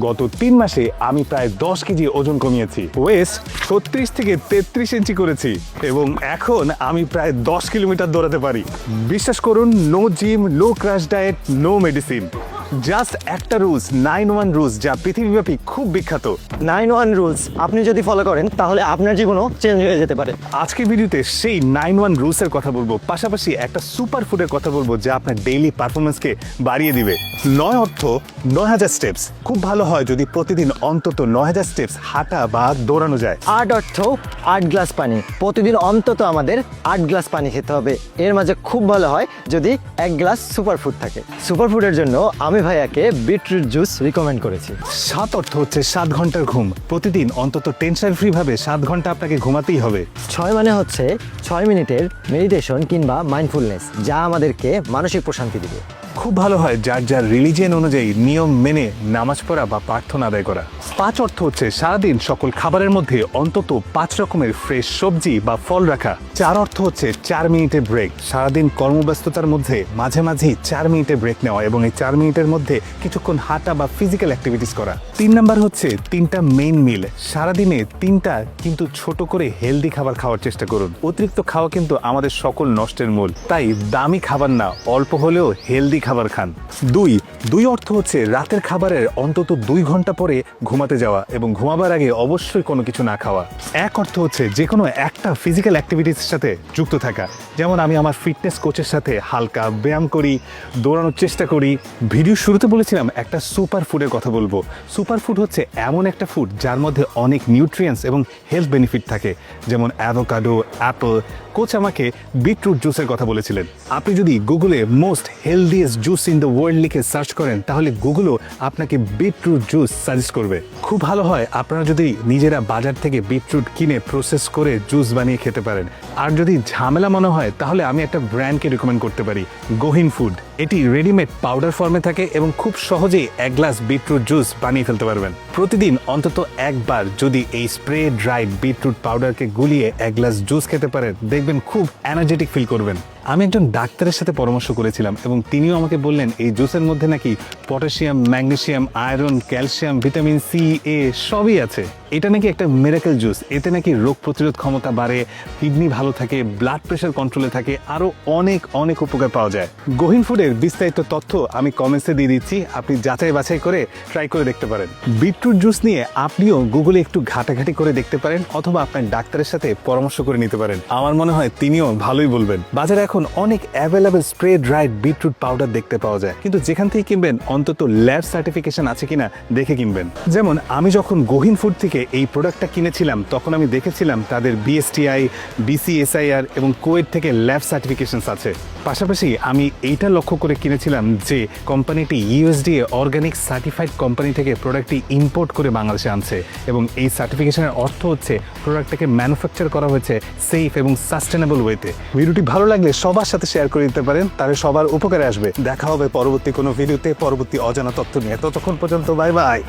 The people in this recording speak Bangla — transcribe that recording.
গত 3 মাসে আমি প্রায় 10 কেজি ওজন কমিয়েছি, ওয়েস্ট 36 থেকে 33 ইঞ্চি করেছি এবং এখন আমি প্রায় 10 কিলোমিটার দৌড়াতে পারি। বিশ্বাস করুন, no gym, no crash diet, no medicine, just একটা রুলস, 9-1 রুলস, যা পৃথিবীব্যাপী খুব বিখ্যাত। 9-1 রুলস আপনি যদি ফলো করেন তাহলে আপনার জীবনও চেঞ্জ হয়ে যেতে পারে। আজকের ভিডিওতে সেই 9-1 রুলসের কথা বলবো, পাশাপাশি একটা সুপার ফুডের কথা বলবো যা আপনার ডেইলি পারফরমেন্সকে বাড়িয়ে দিবে। 9 অর্থ 9000 স্টেপস। খুব ভালো হয় যদি প্রতিদিন অন্তত 9000 স্টেপস হাঁটা বা দৌড়ানো যায়। 8 অর্থ 8 গ্লাস পানি। প্রতিদিন অন্তত আমাদের 8 গ্লাস পানি খেতে হবে। এর মাঝে খুব ভালো হয় যদি 1 গ্লাস সুপারফুড থাকে। সুপারফুডের জন্য আমি ভাইয়াকে বিটরুট জুস রিকমেন্ড করেছি। 7 অর্থ হচ্ছে 7 ঘন্টার ঘুম। প্রতিদিন অন্তত টেনশন ফ্রি ভাবে 7 ঘন্টা আপনাকে ঘুমাতেই হবে। 6 মানে হচ্ছে 6 মিনিটের মেডিটেশন কিংবা মাইন্ডফুলনেস, যা আমাদেরকে মানসিক প্রশান্তি দিবে। খুব ভালো হয় যার যার রিলিজিয়ন অনুযায়ী নিয়ম মেনে নামাজ পড়া বা প্রার্থনা আদায় করা। 5 অর্থ হচ্ছে সারাদিন সকল খাবারের মধ্যে অন্তত 5 রকমের ফ্রেশ সবজি বা ফল রাখা। 4 অর্থ হচ্ছে 4 মিনিটের ব্রেক। সারাদিন কর্মব্যস্ততার মধ্যে মাঝে মাঝেই 4 মিনিটের ব্রেক নেওয়া এবং এই 4 মিনিটের মধ্যে কিছুক্ষণ হাঁটা বা ফিজিক্যাল অ্যাক্টিভিটিস করা। 3 নাম্বার হচ্ছে 3টা মেইন মিল। সারাদিনে 3টা কিন্তু ছোট করে হেলদি খাবার খাওয়ার চেষ্টা করুন। অতিরিক্ত খাওয়া কিন্তু আমাদের সকল নষ্টের মূল। তাই দামি খাবার না, অল্প হলেও হেলদি খাবার খান। 2 অর্থ হচ্ছে রাতের খাবারের অন্তত 2 ঘন্টা পরে ঘুমাতে যাওয়া এবং ঘুমাবার আগে অবশ্যই কোনো কিছু না খাওয়া। 1 অর্থ হচ্ছে যে কোনো একটা ফিজিক্যাল অ্যাক্টিভিটিসের সাথে যুক্ত থাকা। যেমন আমি আমার ফিটনেস কোচের সাথে হালকা ব্যায়াম করি, দৌড়ানোর চেষ্টা করি। ভিডিও শুরুতে বলেছিলাম একটা সুপার ফুডের কথা বলবো। সুপার ফুড হচ্ছে এমন একটা ফুড যার মধ্যে অনেক নিউট্রিয়েন্টস এবং হেলথ বেনিফিট থাকে, যেমন অ্যাভোকাডো, অ্যাপল। কোচ আমাকে বিটরুট জুসের কথা বলেছিলেন। আপনি যদি গুগলে most healthiest juice in the world লিখে সার্চ করেন তাহলে গুগলও আপনাকে বিটরুট জুস সাজেস্ট করবে। খুব ভালো হয় আপনারা যদি নিজেরা বাজার থেকে বিটরুট কিনে প্রসেস করে জুস বানিয়ে খেতে পারেন। আর যদি ঝামেলা মনে হয় তাহলে আমি একটা ব্র্যান্ডকে রিকমেন্ড করতে পারি, গোহিন ফুড। এটি রেডিমেড পাউডার ফর্মে থাকে এবং খুব সহজেই 1 গ্লাস বিটরুট জুস বানিয়ে ফেলতে পারবেন। প্রতিদিন অন্তত একবার যদি এই স্প্রে ড্রাইড বিটরুট পাউডারকে গুলিয়ে 1 গ্লাস জুস খেতে পারেন, দেখবেন খুব এনার্জেটিক ফিল করবেন। আমি একজন ডাক্তারের সাথে পরামর্শ করেছিলাম এবং তিনিও আমাকে বললেন এই জুসের মধ্যে নাকি potassium, magnesium, iron, calcium, vitamin C, এ সবই আছে। এটা নাকি একটা মিরাকেল জুস। এতে নাকি রোগ প্রতিরোধ ক্ষমতা বাড়ে, কিডনি ভালো থাকে, ব্লাড প্রেশার কন্ট্রোলে থাকে, আরও অনেক অনেক উপকার পাওয়া যায়। গোহিন ফুডের বিস্তারিত তথ্য আমি কমেন্টসে দিয়ে দিচ্ছি, আপনি যাচাই বাছাই করে ট্রাই করে দেখতে পারেন। বিটরুট জুস নিয়ে আপনিও গুগলে একটু ঘাটাঘাটি করে দেখতে পারেন অথবা আপনার ডাক্তারের সাথে পরামর্শ করে নিতে পারেন। আমার মনে হয় তিনিও ভালোই বলবেন। বাজারে এখন অনেক available spray dried beetroot powder দেখতে পাওয়া যায়, কিন্তু যেখান থেকে কিনবেন অন্তত ল্যাব সার্টিফিকেশন আছে কিনা দেখে কিনবেন। যেমন আমি যখন গোহিন ফুড থেকে এই প্রোডাক্টটা কিনেছিলাম তখন আমি দেখেছিলাম তাদের বিএসটিআই, বিসিএসআইআর এবং কোয়েট থেকে ল্যাব সার্টিফিকেশনস আছে। পাশাপাশি আমি এইটা লক্ষ্য করে কিনেছিলাম যে কোম্পানিটি ইউএসডিএ অর্গানিক সার্টিফাইড কোম্পানি থেকে প্রোডাক্টটি ইম্পোর্ট করে বাংলাদেশে আনছে এবং এই সার্টিফিকেশনের অর্থ হচ্ছে প্রোডাক্টটাকে ম্যানুফ্যাকচার করা হয়েছে সেফ এবং সাস্টেনেবল ওয়েতে। ভিডিওটি ভালো লাগলে সবার সাথে শেয়ার করে দিতে পারেন, তাহলে সবার উপকারে আসবে। দেখা হবে পরবর্তী কোনো ভিডিওতে পরবর্তী অজানা তথ্য নিয়ে। ততক্ষণ পর্যন্ত বাই বাই।